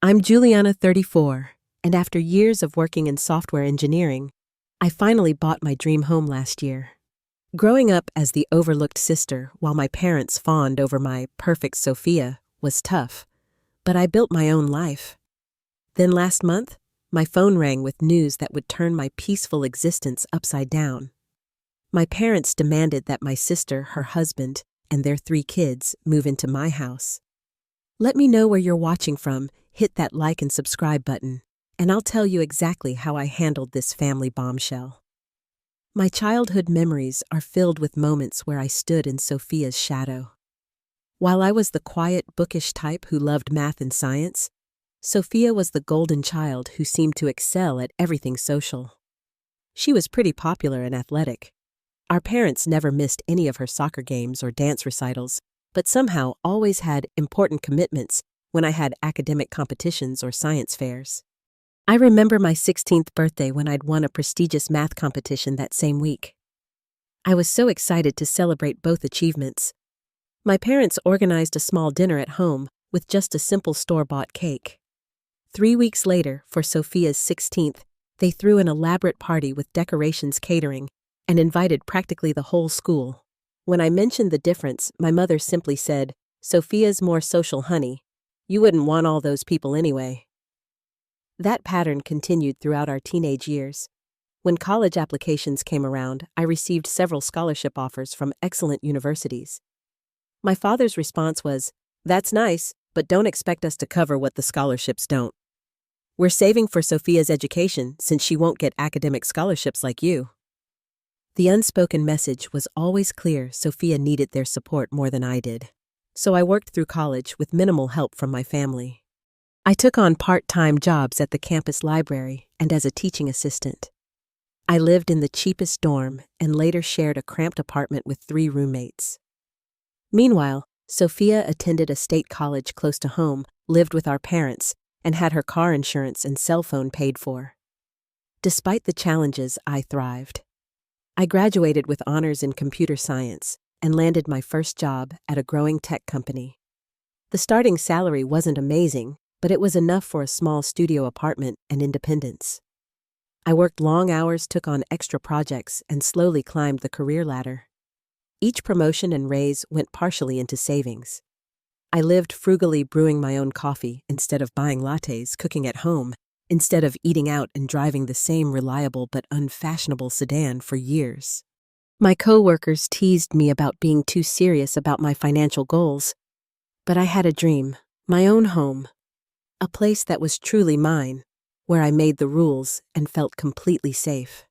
I'm Juliana, 34, and after years of working in software engineering, I finally bought my dream home last year. Growing up as the overlooked sister while my parents fawned over my perfect Sophia was tough, but I built my own life. Then last month, my phone rang with news that would turn my peaceful existence upside down. My parents demanded that my sister, her husband, and their 3 kids move into my house. Let me know where you're watching from, hit that like and subscribe button, and I'll tell you exactly how I handled this family bombshell. My childhood memories are filled with moments where I stood in Sophia's shadow. While I was the quiet, bookish type who loved math and science, Sophia was the golden child who seemed to excel at everything social. She was pretty popular and athletic. Our parents never missed any of her soccer games or dance recitals, but somehow always had important commitments when I had academic competitions or science fairs. I remember my 16th birthday when I'd won a prestigious math competition that same week. I was so excited to celebrate both achievements. My parents organized a small dinner at home with just a simple store-bought cake. 3 weeks later, for Sophia's 16th, they threw an elaborate party with decorations, catering, and invited practically the whole school. When I mentioned the difference, my mother simply said, "Sophia's more social, honey. You wouldn't want all those people anyway." That pattern continued throughout our teenage years. When college applications came around, I received several scholarship offers from excellent universities. My father's response was, "That's nice, but don't expect us to cover what the scholarships don't. We're saving for Sophia's education since she won't get academic scholarships like you." The unspoken message was always clear: Sophia needed their support more than I did. So I worked through college with minimal help from my family. I took on part-time jobs at the campus library and as a teaching assistant. I lived in the cheapest dorm and later shared a cramped apartment with 3 roommates. Meanwhile, Sophia attended a state college close to home, lived with our parents, and had her car insurance and cell phone paid for. Despite the challenges, I thrived. I graduated with honors in computer science and landed my first job at a growing tech company. The starting salary wasn't amazing, but it was enough for a small studio apartment and independence. I worked long hours, took on extra projects, and slowly climbed the career ladder. Each promotion and raise went partially into savings. I lived frugally, brewing my own coffee instead of buying lattes, cooking at home instead of eating out, and driving the same reliable but unfashionable sedan for years. My coworkers teased me about being too serious about my financial goals, but I had a dream, my own home, a place that was truly mine, where I made the rules and felt completely safe.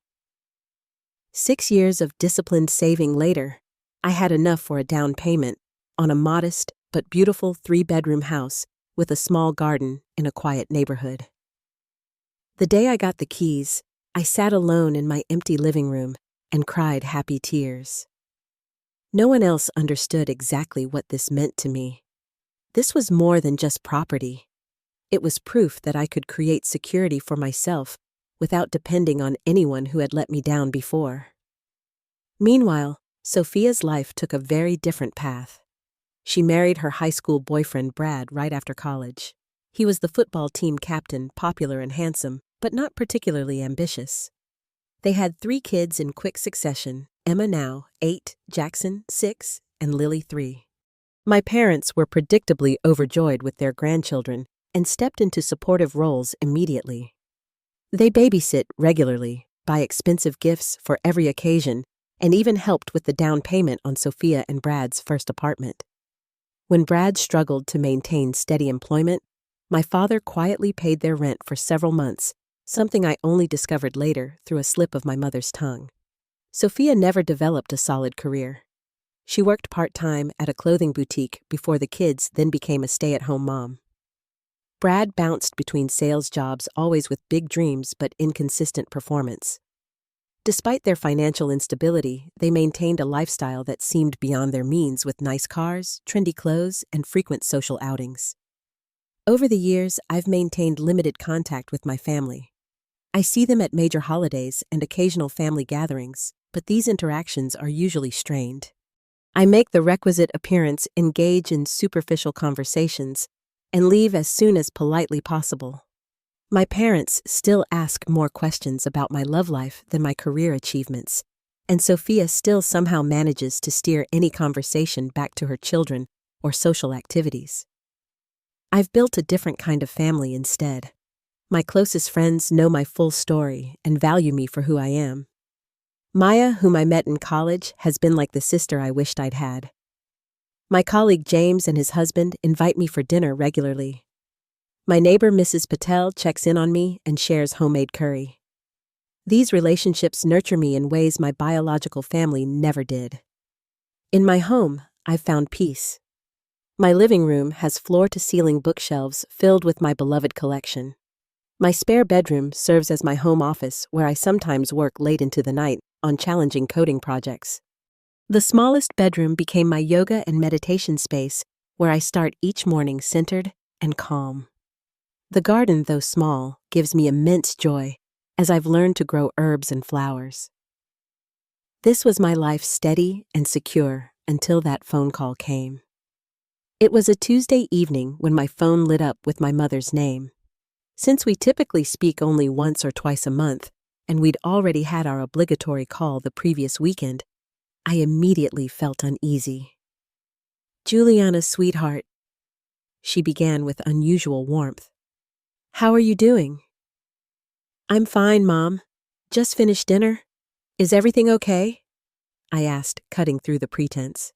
6 years of disciplined saving later, I had enough for a down payment on a modest but beautiful 3-bedroom house with a small garden in a quiet neighborhood. The day I got the keys, I sat alone in my empty living room and cried happy tears. No one else understood exactly what this meant to me. This was more than just property. It was proof that I could create security for myself without depending on anyone who had let me down before. Meanwhile, Sophia's life took a very different path. She married her high school boyfriend Brad right after college. He was the football team captain, popular and handsome, but not particularly ambitious. They had 3 kids in quick succession: Emma, now 8, Jackson 6, and Lily 3. My parents were predictably overjoyed with their grandchildren and stepped into supportive roles immediately. They babysit regularly, buy expensive gifts for every occasion, and even helped with the down payment on Sophia and Brad's first apartment. When Brad struggled to maintain steady employment, my father quietly paid their rent for several months, something I only discovered later through a slip of my mother's tongue. Sophia never developed a solid career. She worked part-time at a clothing boutique before the kids then became a stay-at-home mom. Brad bounced between sales jobs, always with big dreams but inconsistent performance. Despite their financial instability, they maintained a lifestyle that seemed beyond their means, with nice cars, trendy clothes, and frequent social outings. Over the years, I've maintained limited contact with my family. I see them at major holidays and occasional family gatherings, but these interactions are usually strained. I make the requisite appearance, engage in superficial conversations, and leave as soon as politely possible. My parents still ask more questions about my love life than my career achievements, and Sophia still somehow manages to steer any conversation back to her children or social activities. I've built a different kind of family instead. My closest friends know my full story and value me for who I am. Maya, whom I met in college, has been like the sister I wished I'd had. My colleague James and his husband invite me for dinner regularly. My neighbor Mrs. Patel checks in on me and shares homemade curry. These relationships nurture me in ways my biological family never did. In my home, I've found peace. My living room has floor-to-ceiling bookshelves filled with my beloved collection. My spare bedroom serves as my home office where I sometimes work late into the night on challenging coding projects. The smallest bedroom became my yoga and meditation space where I start each morning centered and calm. The garden, though small, gives me immense joy as I've learned to grow herbs and flowers. This was my life steady and secure until that phone call came. It was a Tuesday evening when my phone lit up with my mother's name. Since we typically speak only once or twice a month, and we'd already had our obligatory call the previous weekend, I immediately felt uneasy. "Juliana, sweetheart," she began with unusual warmth. "How are you doing?" "I'm fine, Mom. Just finished dinner. Is everything okay?" I asked, cutting through the pretense.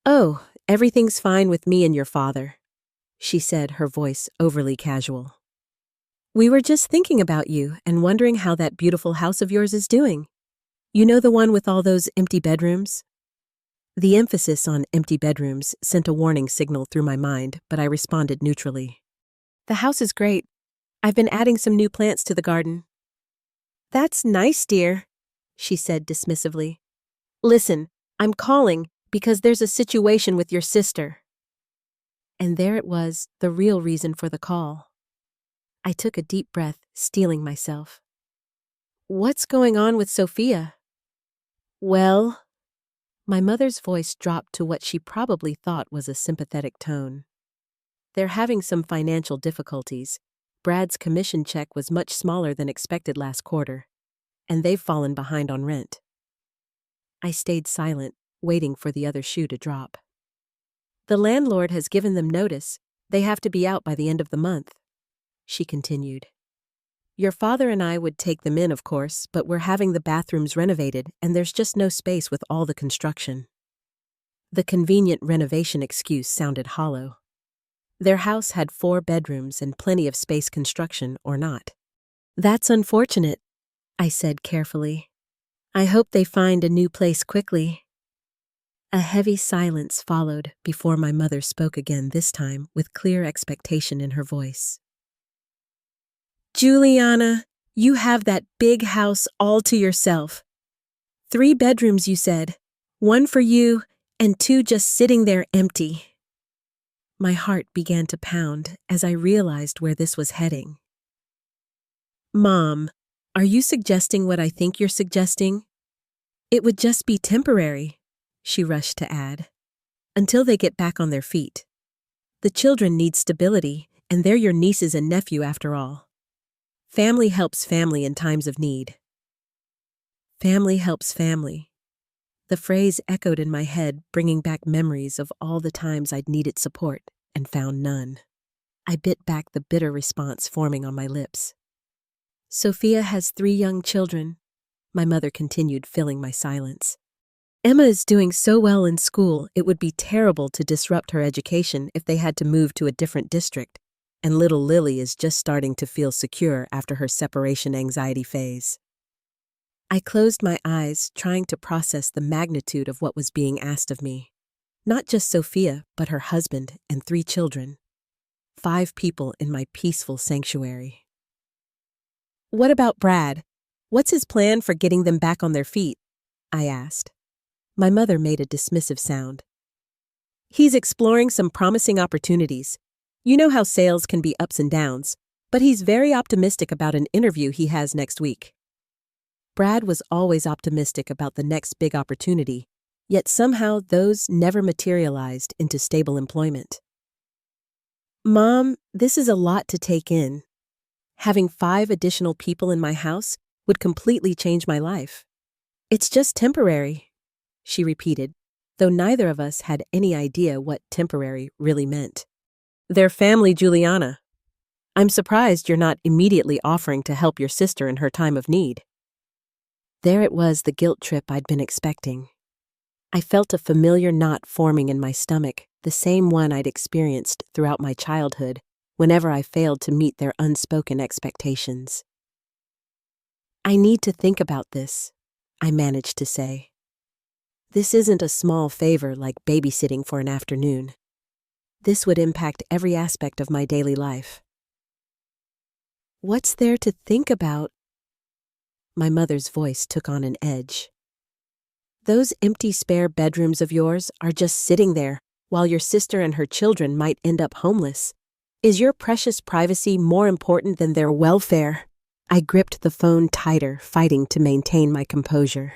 "Oh, everything's fine with me and your father," she said, her voice overly casual. "We were just thinking about you and wondering how that beautiful house of yours is doing. You know, the one with all those empty bedrooms?" The emphasis on empty bedrooms sent a warning signal through my mind, but I responded neutrally. "The house is great. I've been adding some new plants to the garden." "That's nice, dear," she said dismissively. "Listen, I'm calling because there's a situation with your sister." And there it was, the real reason for the call. I took a deep breath, steeling myself. "What's going on with Sophia?" "Well," my mother's voice dropped to what she probably thought was a sympathetic tone. "They're having some financial difficulties. Brad's commission check was much smaller than expected last quarter, and they've fallen behind on rent." I stayed silent, waiting for the other shoe to drop. "The landlord has given them notice. They have to be out by the end of the month," she continued. "Your father and I would take them in, of course, but we're having the bathrooms renovated, and there's just no space with all the construction." The convenient renovation excuse sounded hollow. Their house had 4 bedrooms and plenty of space, construction or not. "That's unfortunate," I said carefully. "I hope they find a new place quickly." A heavy silence followed before my mother spoke again, this time with clear expectation in her voice. "Juliana, you have that big house all to yourself. 3 bedrooms, you said. 1 for you and 2 just sitting there empty." My heart began to pound as I realized where this was heading. "Mom, are you suggesting what I think you're suggesting? It would just be temporary," she rushed to add, "until they get back on their feet. The children need stability, and they're your nieces and nephew after all. Family helps family in times of need." Family helps family. The phrase echoed in my head, bringing back memories of all the times I'd needed support and found none. I bit back the bitter response forming on my lips. "Sophia has 3 young children," my mother continued, filling my silence. "Emma is doing so well in school, it would be terrible to disrupt her education if they had to move to a different district, and little Lily is just starting to feel secure after her separation anxiety phase." I closed my eyes, trying to process the magnitude of what was being asked of me. Not just Sophia, but her husband and 3 children. 5 people in my peaceful sanctuary. "What about Brad? What's his plan for getting them back on their feet?" I asked. My mother made a dismissive sound. "He's exploring some promising opportunities. You know how sales can be ups and downs, but he's very optimistic about an interview he has next week." Brad was always optimistic about the next big opportunity, yet somehow those never materialized into stable employment. Mom, this is a lot to take in. Having 5 additional people in my house would completely change my life. It's just temporary, she repeated, though neither of us had any idea what temporary really meant. They're family, Juliana. I'm surprised you're not immediately offering to help your sister in her time of need. There it was, the guilt trip I'd been expecting. I felt a familiar knot forming in my stomach, the same one I'd experienced throughout my childhood whenever I failed to meet their unspoken expectations. I need to think about this, I managed to say. This isn't a small favor like babysitting for an afternoon. This would impact every aspect of my daily life. What's there to think about? My mother's voice took on an edge. Those empty spare bedrooms of yours are just sitting there while your sister and her children might end up homeless. Is your precious privacy more important than their welfare? I gripped the phone tighter, fighting to maintain my composure.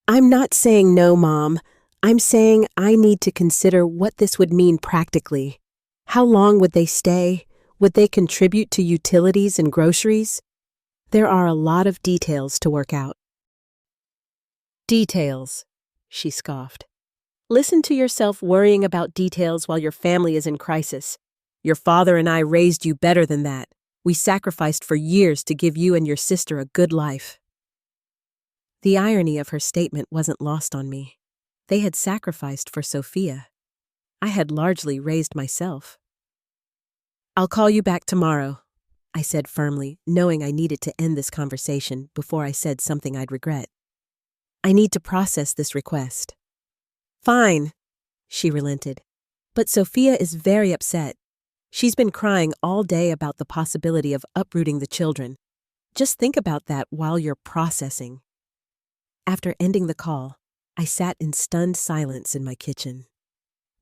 I'm not saying no, Mom. I'm saying I need to consider what this would mean practically. How long would they stay? Would they contribute to utilities and groceries? There are a lot of details to work out. Details, she scoffed. Listen to yourself worrying about details while your family is in crisis. Your father and I raised you better than that. We sacrificed for years to give you and your sister a good life. The irony of her statement wasn't lost on me. They had sacrificed for Sophia. I had largely raised myself. I'll call you back tomorrow, I said firmly, knowing I needed to end this conversation before I said something I'd regret. I need to process this request. Fine, she relented. But Sophia is very upset. She's been crying all day about the possibility of uprooting the children. Just think about that while you're processing. After ending the call, I sat in stunned silence in my kitchen.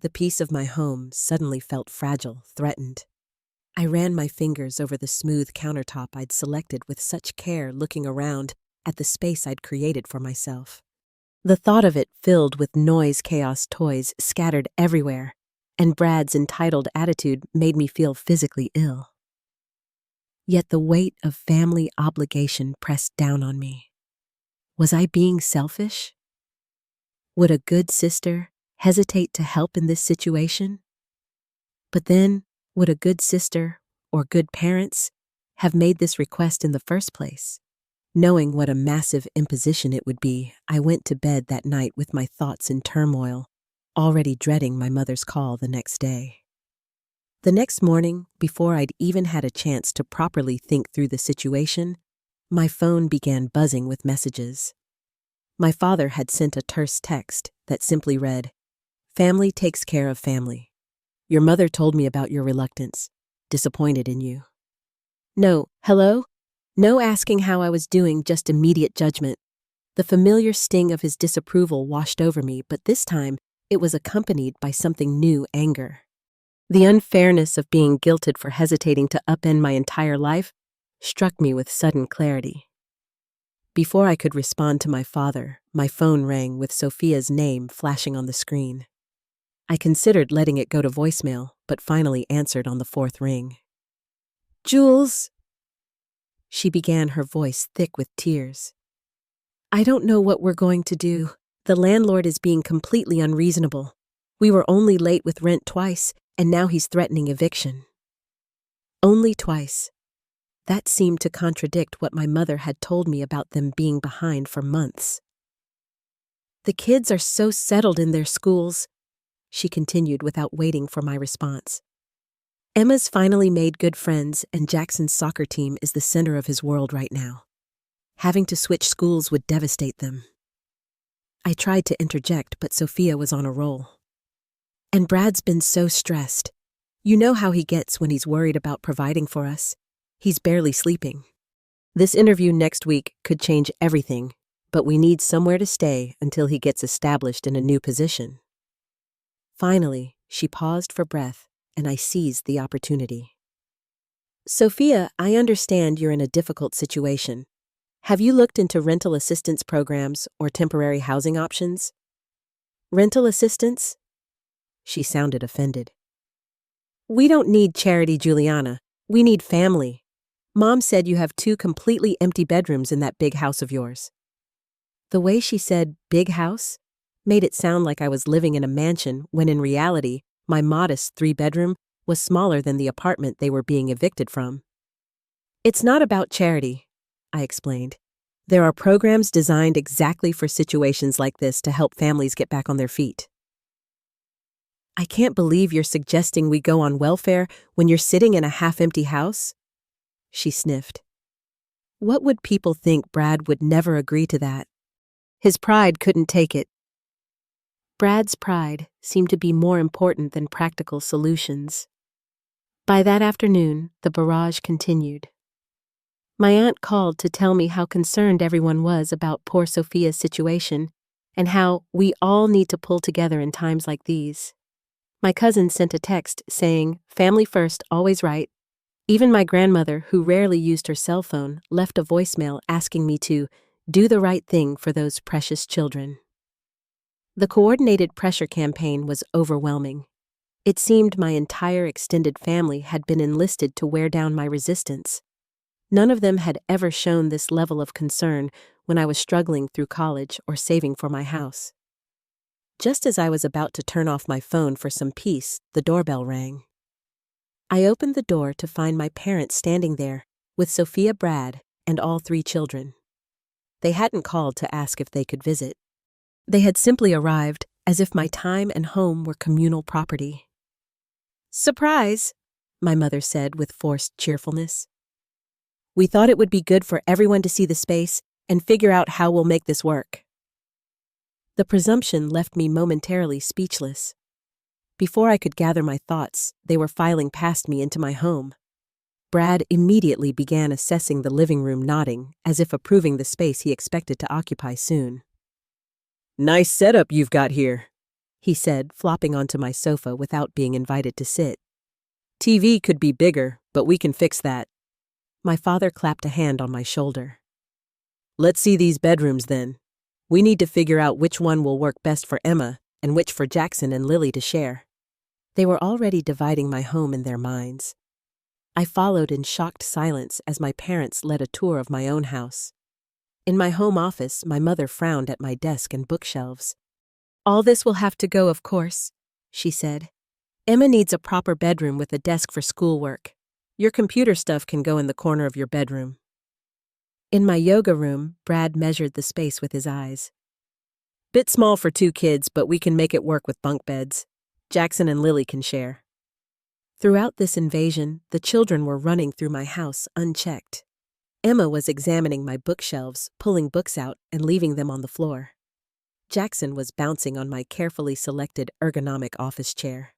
The peace of my home suddenly felt fragile, threatened. I ran my fingers over the smooth countertop I'd selected with such care, looking around at the space I'd created for myself. The thought of it filled with noise, chaos, toys scattered everywhere, and Brad's entitled attitude made me feel physically ill. Yet the weight of family obligation pressed down on me. Was I being selfish? Would a good sister hesitate to help in this situation? But then, would a good sister or good parents have made this request in the first place? Knowing what a massive imposition it would be, I went to bed that night with my thoughts in turmoil, already dreading my mother's call the next day. The next morning, before I'd even had a chance to properly think through the situation, my phone began buzzing with messages. My father had sent a terse text that simply read, "Family takes care of family. Your mother told me about your reluctance. Disappointed in you." No, hello? No asking how I was doing, just immediate judgment. The familiar sting of his disapproval washed over me, but this time it was accompanied by something new: anger. The unfairness of being guilted for hesitating to upend my entire life struck me with sudden clarity. Before I could respond to my father, my phone rang with Sophia's name flashing on the screen. I considered letting it go to voicemail, but finally answered on the 4th ring. "Jules," she began, her voice thick with tears. "I don't know what we're going to do. The landlord is being completely unreasonable. We were only late with rent twice, and now he's threatening eviction." Only twice. That seemed to contradict what my mother had told me about them being behind for months. "The kids are so settled in their schools," she continued without waiting for my response. "Emma's finally made good friends, and Jackson's soccer team is the center of his world right now. Having to switch schools would devastate them." I tried to interject, but Sophia was on a roll. "And Brad's been so stressed. You know how he gets when he's worried about providing for us. He's barely sleeping. This interview next week could change everything, but we need somewhere to stay until he gets established in a new position." Finally, she paused for breath, and I seized the opportunity. "Sophia, I understand you're in a difficult situation. Have you looked into rental assistance programs or temporary housing options?" "Rental assistance?" She sounded offended. We don't need charity, Juliana. We need family. Mom said you have 2 completely empty bedrooms in that big house of yours. The way she said big house made it sound like I was living in a mansion when in reality, my modest 3-bedroom was smaller than the apartment they were being evicted from. It's not about charity, I explained. There are programs designed exactly for situations like this to help families get back on their feet. I can't believe you're suggesting we go on welfare when you're sitting in a half-empty house, she sniffed. What would people think? Brad would never agree to that. His pride couldn't take it. Brad's pride seemed to be more important than practical solutions. By that afternoon, the barrage continued. My aunt called to tell me how concerned everyone was about poor Sophia's situation and how we all need to pull together in times like these. My cousin sent a text saying, "Family first, always right." Even my grandmother, who rarely used her cell phone, left a voicemail asking me to do the right thing for those precious children. The coordinated pressure campaign was overwhelming. It seemed my entire extended family had been enlisted to wear down my resistance. None of them had ever shown this level of concern when I was struggling through college or saving for my house. Just as I was about to turn off my phone for some peace, the doorbell rang. I opened the door to find my parents standing there with Sophia, Brad, and all 3 children. They hadn't called to ask if they could visit. They had simply arrived as if my time and home were communal property. "Surprise," my mother said with forced cheerfulness. "We thought it would be good for everyone to see the space and figure out how we'll make this work." The presumption left me momentarily speechless. Before I could gather my thoughts, they were filing past me into my home. Brad immediately began assessing the living room, nodding, as if approving the space he expected to occupy soon. "Nice setup you've got here," he said, flopping onto my sofa without being invited to sit. "TV could be bigger, but we can fix that." My father clapped a hand on my shoulder. "Let's see these bedrooms then. We need to figure out which one will work best for Emma and which for Jackson and Lily to share." They were already dividing my home in their minds. I followed in shocked silence as my parents led a tour of my own house. In my home office, my mother frowned at my desk and bookshelves. "All this will have to go, of course," she said. "Emma needs a proper bedroom with a desk for schoolwork. Your computer stuff can go in the corner of your bedroom." In my yoga room, Brad measured the space with his eyes. "Bit small for 2 kids, but we can make it work with bunk beds. Jackson and Lily can share." Throughout this invasion, the children were running through my house unchecked. Emma was examining my bookshelves, pulling books out and leaving them on the floor. Jackson was bouncing on my carefully selected ergonomic office chair.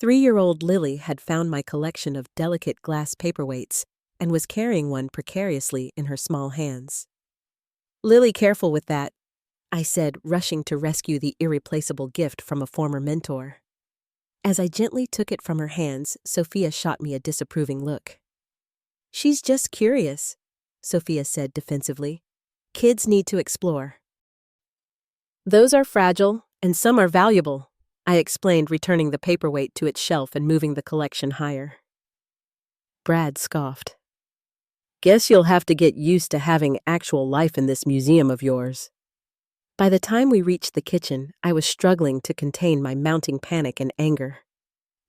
3-year-old Lily had found my collection of delicate glass paperweights and was carrying one precariously in her small hands. "Lily, careful with that," I said, rushing to rescue the irreplaceable gift from a former mentor. As I gently took it from her hands, Sophia shot me a disapproving look. "She's just curious," Sophia said defensively. "Kids need to explore." "Those are fragile, and some are valuable," I explained, returning the paperweight to its shelf and moving the collection higher. Brad scoffed. "Guess you'll have to get used to having actual life in this museum of yours." By the time we reached the kitchen, I was struggling to contain my mounting panic and anger.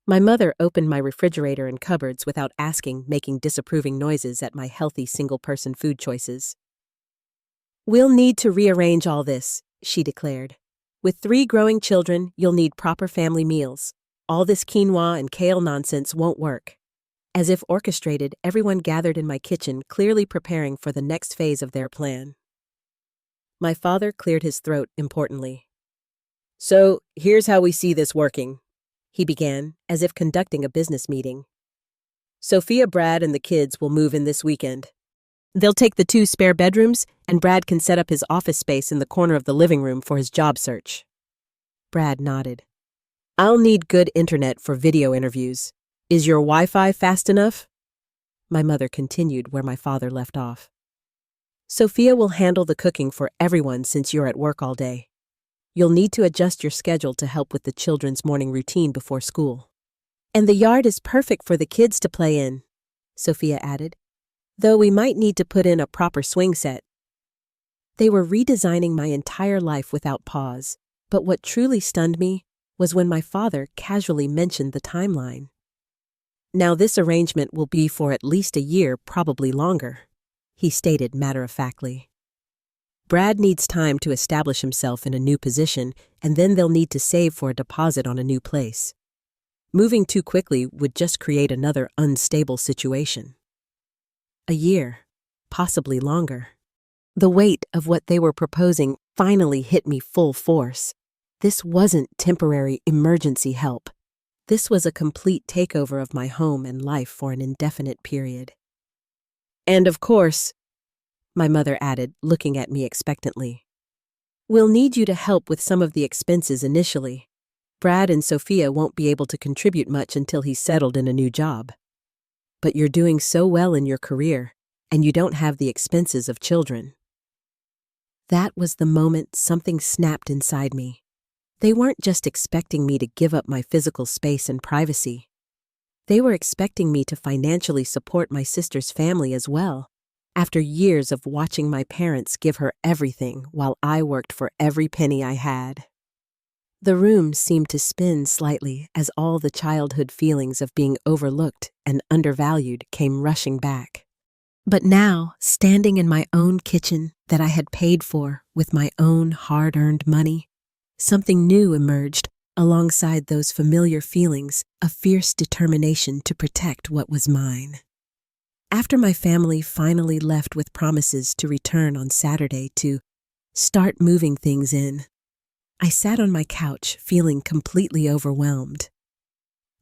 My mother opened my refrigerator and cupboards without asking, making disapproving noises at my healthy single-person food choices. "We'll need to rearrange all this," she declared. "With 3 growing children, you'll need proper family meals. All this quinoa and kale nonsense won't work." As if orchestrated, everyone gathered in my kitchen, clearly preparing for the next phase of their plan. My father cleared his throat importantly. "So, here's how we see this working," he began, as if conducting a business meeting. "Sophia, Brad, and the kids will move in this weekend. They'll take the 2 spare bedrooms, and Brad can set up his office space in the corner of the living room for his job search." Brad nodded. "I'll need good internet for video interviews. Is your Wi-Fi fast enough?" My mother continued where my father left off. "Sophia will handle the cooking for everyone since you're at work all day. You'll need to adjust your schedule to help with the children's morning routine before school." And the yard is perfect for the kids to play in, Sophia added, though we might need to put in a proper swing set. They were redesigning my entire life without pause, but what truly stunned me was when my father casually mentioned the timeline. Now this arrangement will be for at least a year, probably longer, he stated matter-of-factly. Brad needs time to establish himself in a new position, and then they'll need to save for a deposit on a new place. Moving too quickly would just create another unstable situation. A year, possibly longer. The weight of what they were proposing finally hit me full force. This wasn't temporary emergency help. This was a complete takeover of my home and life for an indefinite period. And of course, my mother added, looking at me expectantly, we'll need you to help with some of the expenses initially. Brad and Sophia won't be able to contribute much until he's settled in a new job. But you're doing so well in your career, and you don't have the expenses of children. That was the moment something snapped inside me. They weren't just expecting me to give up my physical space and privacy. They were expecting me to financially support my sister's family as well, after years of watching my parents give her everything while I worked for every penny I had. The room seemed to spin slightly as all the childhood feelings of being overlooked and undervalued came rushing back. But now, standing in my own kitchen that I had paid for with my own hard-earned money, something new emerged alongside those familiar feelings of fierce determination to protect what was mine. After my family finally left with promises to return on Saturday to start moving things in, I sat on my couch feeling completely overwhelmed.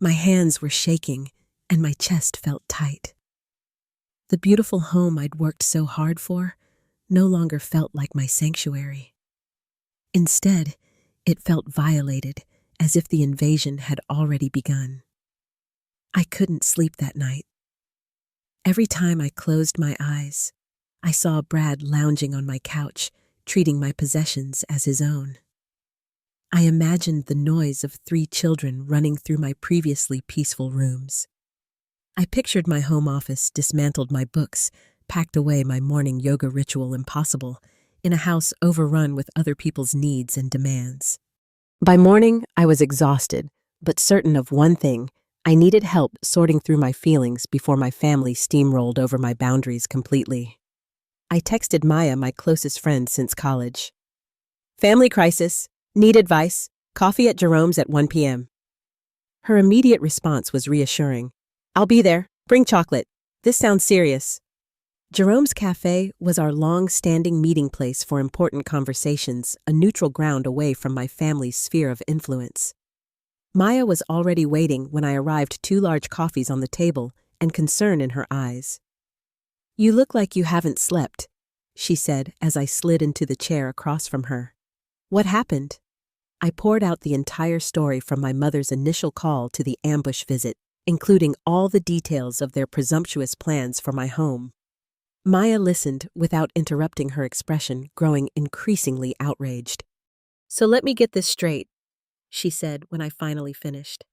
My hands were shaking and my chest felt tight. The beautiful home I'd worked so hard for no longer felt like my sanctuary. Instead, it felt violated, as if the invasion had already begun. I couldn't sleep that night. Every time I closed my eyes, I saw Brad lounging on my couch, treating my possessions as his own. I imagined the noise of 3 children running through my previously peaceful rooms. I pictured my home office, dismantled my books, packed away my morning yoga ritual impossible, in a house overrun with other people's needs and demands. By morning, I was exhausted, but certain of one thing: I needed help sorting through my feelings before my family steamrolled over my boundaries completely. I texted Maya, my closest friend since college. Family crisis. Need advice. Coffee at Jerome's at 1 p.m. Her immediate response was reassuring. I'll be there. Bring chocolate. This sounds serious. Jerome's Cafe was our long-standing meeting place for important conversations, a neutral ground away from my family's sphere of influence. Maya was already waiting when I arrived, 2 large coffees on the table and concern in her eyes. You look like you haven't slept, she said as I slid into the chair across from her. What happened? I poured out the entire story from my mother's initial call to the ambush visit, including all the details of their presumptuous plans for my home. Maya listened without interrupting, her expression growing increasingly outraged. So let me get this straight, she said when I finally finished.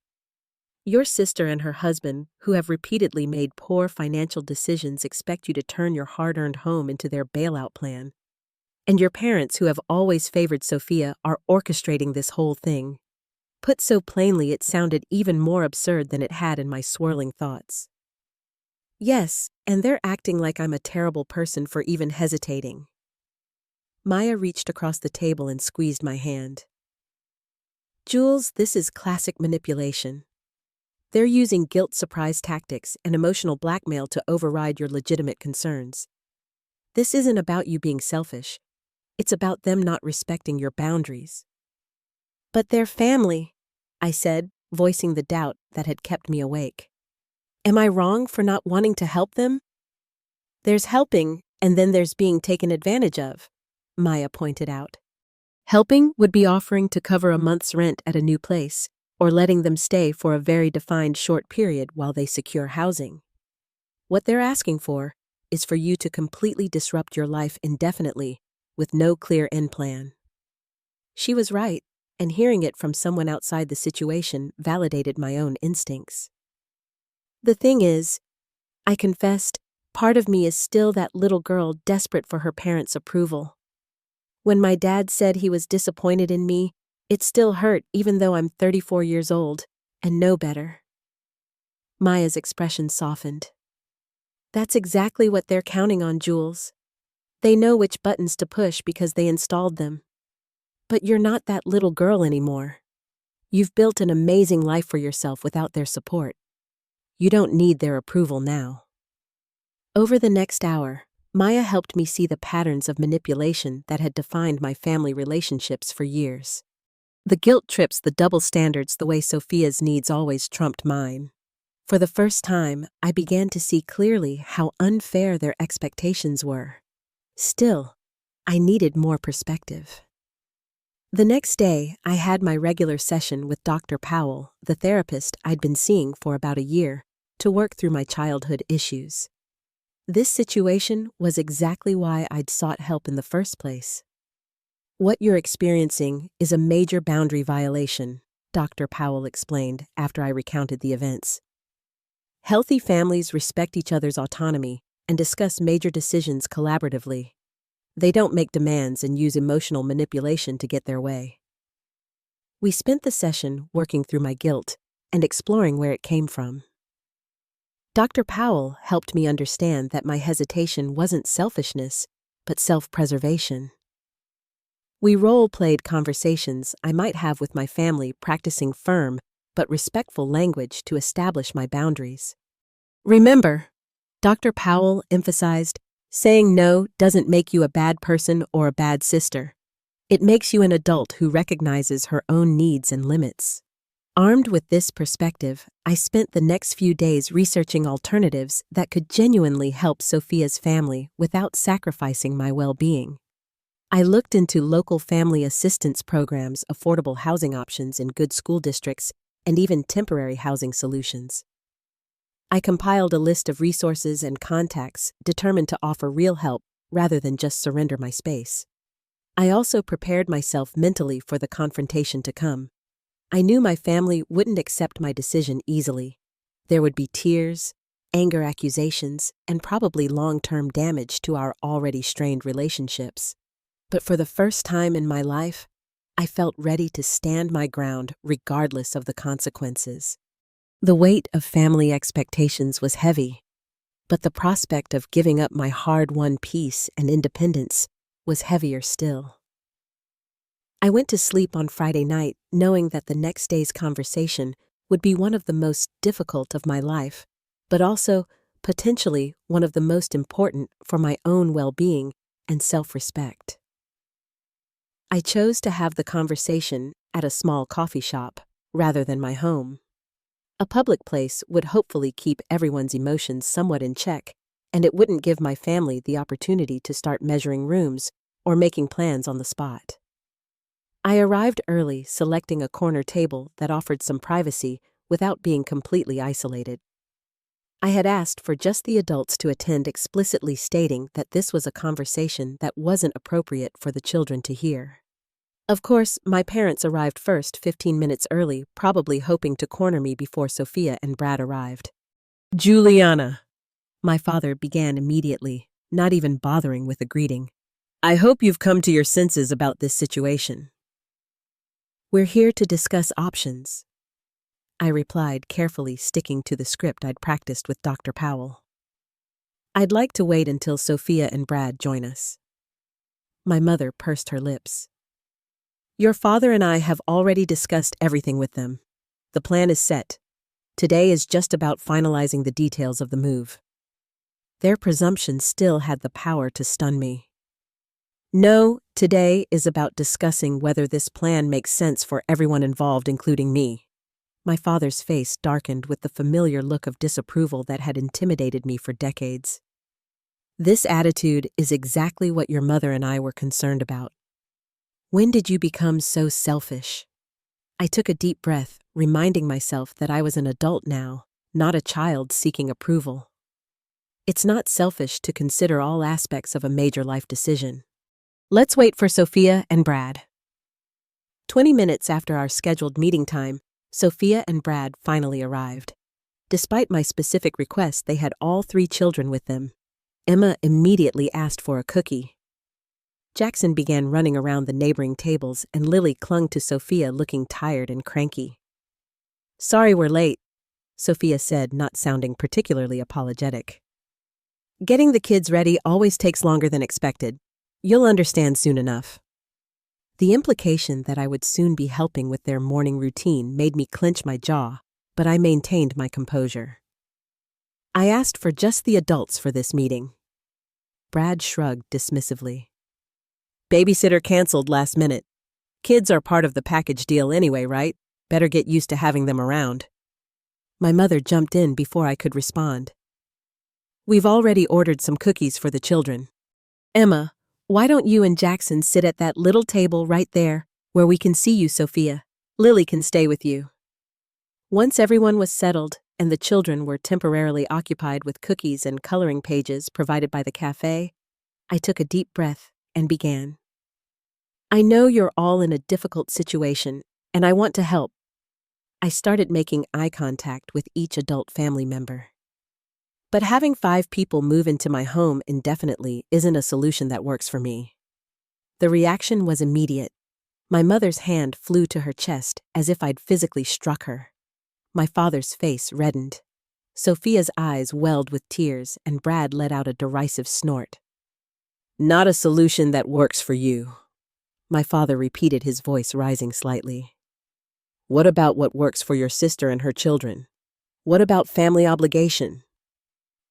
Your sister and her husband, who have repeatedly made poor financial decisions, expect you to turn your hard-earned home into their bailout plan. And your parents, who have always favored Sophia, are orchestrating this whole thing. Put so plainly, it sounded even more absurd than it had in my swirling thoughts. Yes, and they're acting like I'm a terrible person for even hesitating. Maya reached across the table and squeezed my hand. Jules, this is classic manipulation. They're using guilt surprise tactics and emotional blackmail to override your legitimate concerns. This isn't about you being selfish. It's about them not respecting your boundaries. But they're family, I said, voicing the doubt that had kept me awake. Am I wrong for not wanting to help them? There's helping, and then there's being taken advantage of, Maya pointed out. Helping would be offering to cover a month's rent at a new place, or letting them stay for a very defined short period while they secure housing. What they're asking for is for you to completely disrupt your life indefinitely, with no clear end plan. She was right. and hearing it from someone outside the situation validated my own instincts. The thing is, I confessed, part of me is still that little girl desperate for her parents' approval. When my dad said he was disappointed in me, it still hurt even though I'm 34 years old and know better. Maya's expression softened. That's exactly what they're counting on, Jules. They know which buttons to push because they installed them. But you're not that little girl anymore. You've built an amazing life for yourself without their support. You don't need their approval now. Over the next hour, Maya helped me see the patterns of manipulation that had defined my family relationships for years. The guilt trips, the double standards, the way Sophia's needs always trumped mine. For the first time, I began to see clearly how unfair their expectations were. Still, I needed more perspective. The next day, I had my regular session with Dr. Powell, the therapist I'd been seeing for about a year, to work through my childhood issues. This situation was exactly why I'd sought help in the first place. What you're experiencing is a major boundary violation, Dr. Powell explained after I recounted the events. Healthy families respect each other's autonomy and discuss major decisions collaboratively. They don't make demands and use emotional manipulation to get their way. We spent the session working through my guilt and exploring where it came from. Dr. Powell helped me understand that my hesitation wasn't selfishness, but self-preservation. We role-played conversations I might have with my family, practicing firm but respectful language to establish my boundaries. Remember, Dr. Powell emphasized, saying no doesn't make you a bad person or a bad sister. It makes you an adult who recognizes her own needs and limits. Armed with this perspective, I spent the next few days researching alternatives that could genuinely help Sophia's family without sacrificing my well-being. I looked into local family assistance programs, affordable housing options in good school districts, and even temporary housing solutions. I compiled a list of resources and contacts determined to offer real help rather than just surrender my space. I also prepared myself mentally for the confrontation to come. I knew my family wouldn't accept my decision easily. There would be tears, anger, accusations, and probably long-term damage to our already strained relationships. But for the first time in my life, I felt ready to stand my ground regardless of the consequences. The weight of family expectations was heavy, but the prospect of giving up my hard-won peace and independence was heavier still. I went to sleep on Friday night knowing that the next day's conversation would be one of the most difficult of my life, but also potentially one of the most important for my own well-being and self-respect. I chose to have the conversation at a small coffee shop rather than my home. A public place would hopefully keep everyone's emotions somewhat in check, and it wouldn't give my family the opportunity to start measuring rooms or making plans on the spot. I arrived early, selecting a corner table that offered some privacy without being completely isolated. I had asked for just the adults to attend, explicitly stating that this was a conversation that wasn't appropriate for the children to hear. Of course, my parents arrived first, 15 minutes early, probably hoping to corner me before Sophia and Brad arrived. "Juliana," my father began immediately, not even bothering with a greeting. "I hope you've come to your senses about this situation." "We're here to discuss options," I replied, carefully sticking to the script I'd practiced with Dr. Powell. "I'd like to wait until Sophia and Brad join us." My mother pursed her lips. "Your father and I have already discussed everything with them. The plan is set. Today is just about finalizing the details of the move." Their presumption still had the power to stun me. "No, today is about discussing whether this plan makes sense for everyone involved, including me." My father's face darkened with the familiar look of disapproval that had intimidated me for decades. "This attitude is exactly what your mother and I were concerned about. When did you become so selfish?" I took a deep breath, reminding myself that I was an adult now, not a child seeking approval. It's not selfish to consider all aspects of a major life decision. "Let's wait for Sophia and Brad." 20 minutes after our scheduled meeting time, Sophia and Brad finally arrived. Despite my specific request, they had all 3 children with them. Emma immediately asked for a cookie. Jackson began running around the neighboring tables, and Lily clung to Sophia looking tired and cranky. "Sorry we're late," Sophia said, not sounding particularly apologetic. "Getting the kids ready always takes longer than expected. You'll understand soon enough." The implication that I would soon be helping with their morning routine made me clench my jaw, but I maintained my composure. "I asked for just the adults for this meeting." Brad shrugged dismissively. "Babysitter canceled last minute. Kids are part of the package deal anyway, right? Better get used to having them around." My mother jumped in before I could respond. "We've already ordered some cookies for the children. Emma, why don't you and Jackson sit at that little table right there, where we can see you, Sophia? Lily can stay with you." Once everyone was settled and the children were temporarily occupied with cookies and coloring pages provided by the cafe, I took a deep breath and began. "I know you're all in a difficult situation, and I want to help." I started making eye contact with each adult family member. "But having 5 people move into my home indefinitely isn't a solution that works for me." The reaction was immediate. My mother's hand flew to her chest as if I'd physically struck her. My father's face reddened. Sophia's eyes welled with tears, and Brad let out a derisive snort. "Not a solution that works for you," my father repeated, his voice rising slightly. "What about what works for your sister and her children? What about family obligation?"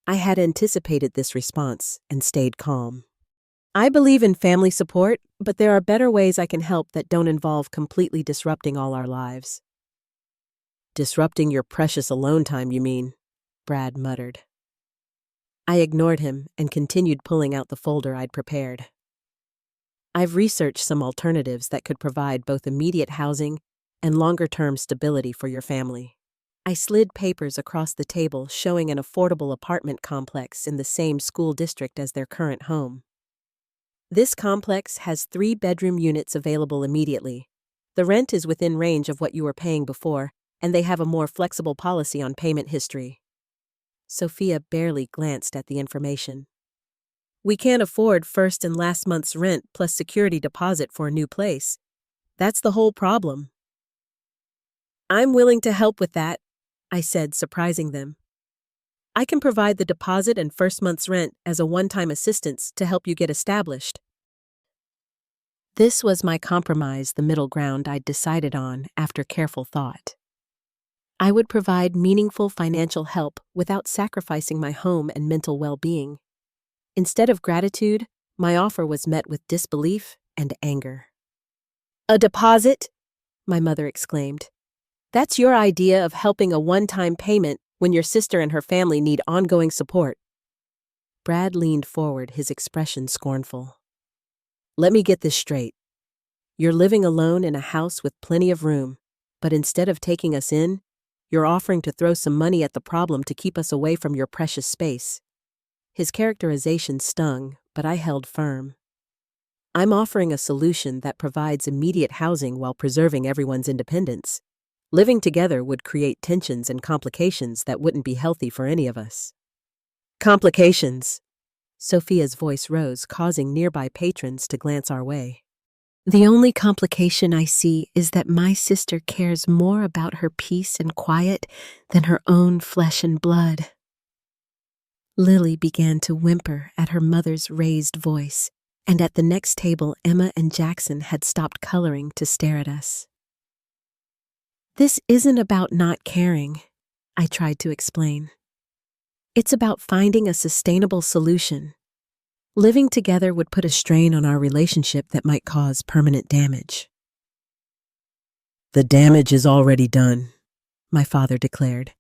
I had anticipated this response and stayed calm. "I believe in family support, but there are better ways I can help that don't involve completely disrupting all our lives." "Disrupting your precious alone time, you mean?" Brad muttered. I ignored him and continued pulling out the folder I'd prepared. "I've researched some alternatives that could provide both immediate housing and longer-term stability for your family." I slid papers across the table showing an affordable apartment complex in the same school district as their current home. "This complex has 3-bedroom units available immediately. The rent is within range of what you were paying before, and they have a more flexible policy on payment history." Sophia barely glanced at the information. "We can't afford first and last month's rent plus security deposit for a new place. That's the whole problem." "I'm willing to help with that," I said, surprising them. "I can provide the deposit and first month's rent as a one-time assistance to help you get established." This was my compromise, the middle ground I'd decided on after careful thought. I would provide meaningful financial help without sacrificing my home and mental well-being. Instead of gratitude, my offer was met with disbelief and anger. "A deposit?" my mother exclaimed. "That's your idea of helping a one-time payment when your sister and her family need ongoing support." Brad leaned forward, his expression scornful. "Let me get this straight. You're living alone in a house with plenty of room, but instead of taking us in, you're offering to throw some money at the problem to keep us away from your precious space." His characterization stung, but I held firm. "I'm offering a solution that provides immediate housing while preserving everyone's independence. Living together would create tensions and complications that wouldn't be healthy for any of us." "Complications?" Sophia's voice rose, causing nearby patrons to glance our way. "The only complication I see is that my sister cares more about her peace and quiet than her own flesh and blood." Lily began to whimper at her mother's raised voice, and at the next table Emma and Jackson had stopped coloring to stare at us. "This isn't about not caring," I tried to explain. "It's about finding a sustainable solution. Living together would put a strain on our relationship that might cause permanent damage." "The damage is already done," my father declared.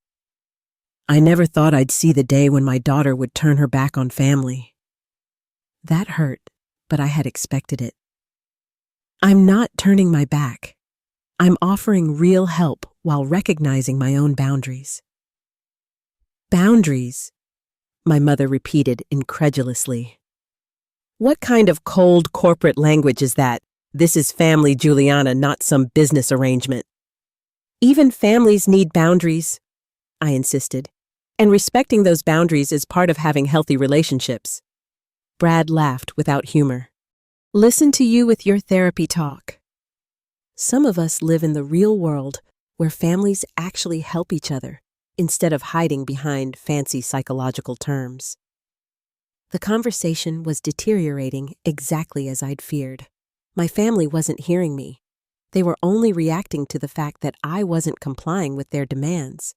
"I never thought I'd see the day when my daughter would turn her back on family." That hurt, but I had expected it. "I'm not turning my back. I'm offering real help while recognizing my own boundaries." "Boundaries?" my mother repeated incredulously. "What kind of cold corporate language is that? This is family, Juliana, not some business arrangement. Even families need boundaries, I insisted. And respecting those boundaries is part of having healthy relationships. Brad laughed without humor. Listen to you with your therapy talk. Some of us live in the real world where families actually help each other instead of hiding behind fancy psychological terms. The conversation was deteriorating exactly as I'd feared. My family wasn't hearing me. They were only reacting to the fact that I wasn't complying with their demands.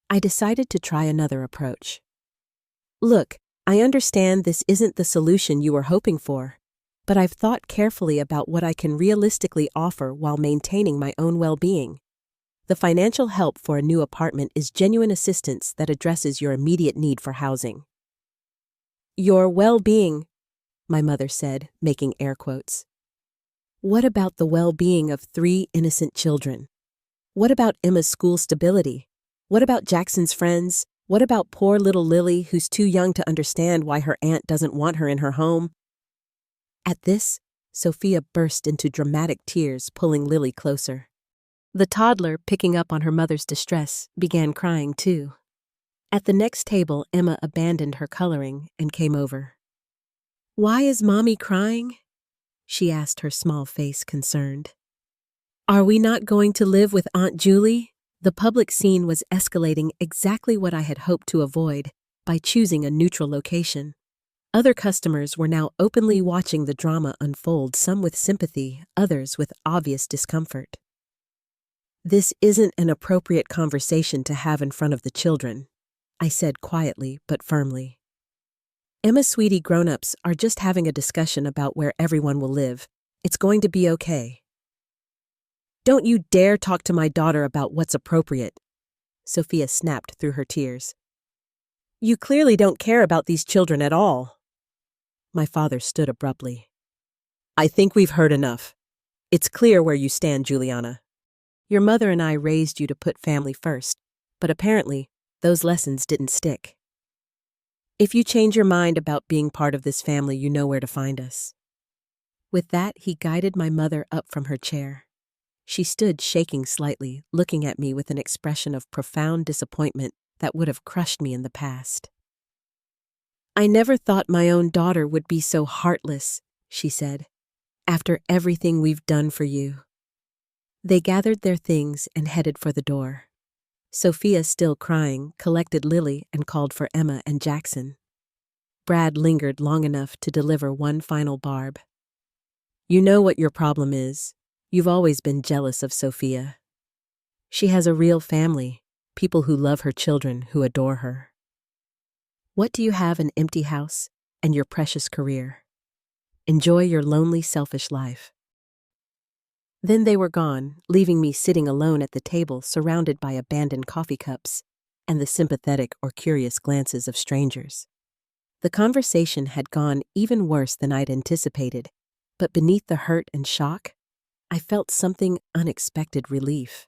I decided to try another approach. Look, I understand this isn't the solution you were hoping for, but I've thought carefully about what I can realistically offer while maintaining my own well-being. The financial help for a new apartment is genuine assistance that addresses your immediate need for housing. Your well-being, my mother said, making air quotes. What about the well-being of 3 innocent children? What about Emma's school stability? What about Jackson's friends? What about poor little Lily, who's too young to understand why her aunt doesn't want her in her home? At this, Sophia burst into dramatic tears, pulling Lily closer. The toddler, picking up on her mother's distress, began crying too. At the next table, Emma abandoned her coloring and came over. "Why is Mommy crying?" she asked, her small face concerned. "Are we not going to live with Aunt Julie?" The public scene was escalating exactly what I had hoped to avoid by choosing a neutral location. Other customers were now openly watching the drama unfold, some with sympathy, others with obvious discomfort. "This isn't an appropriate conversation to have in front of the children," I said quietly but firmly. "Emma's sweetie grown-ups are just having a discussion about where everyone will live. It's going to be okay." "Don't you dare talk to my daughter about what's appropriate," Sophia snapped through her tears. "You clearly don't care about these children at all." My father stood abruptly. "I think we've heard enough. It's clear where you stand, Juliana. Your mother and I raised you to put family first, but apparently those lessons didn't stick. If you change your mind about being part of this family, you know where to find us." With that, he guided my mother up from her chair. She stood shaking slightly, looking at me with an expression of profound disappointment that would have crushed me in the past. "I never thought my own daughter would be so heartless," she said, "after everything we've done for you." They gathered their things and headed for the door. Sophia, still crying, collected Lily and called for Emma and Jackson. Brad lingered long enough to deliver one final barb. "You know what your problem is. You've always been jealous of Sophia. She has a real family, people who love her children, who adore her. What do you have? An empty house and your precious career. Enjoy your lonely, selfish life." Then they were gone, leaving me sitting alone at the table, surrounded by abandoned coffee cups and the sympathetic or curious glances of strangers. The conversation had gone even worse than I'd anticipated, but beneath the hurt and shock, I felt something unexpected relief.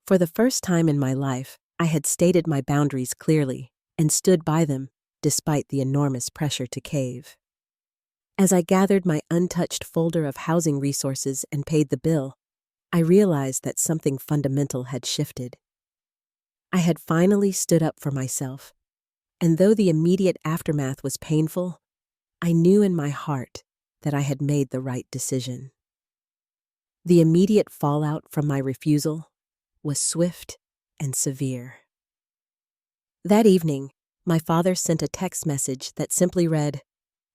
For the first time in my life, I had stated my boundaries clearly and stood by them despite the enormous pressure to cave. As I gathered my untouched folder of housing resources and paid the bill, I realized that something fundamental had shifted. I had finally stood up for myself, and though the immediate aftermath was painful, I knew in my heart that I had made the right decision. The immediate fallout from my refusal was swift and severe. That evening, my father sent a text message that simply read,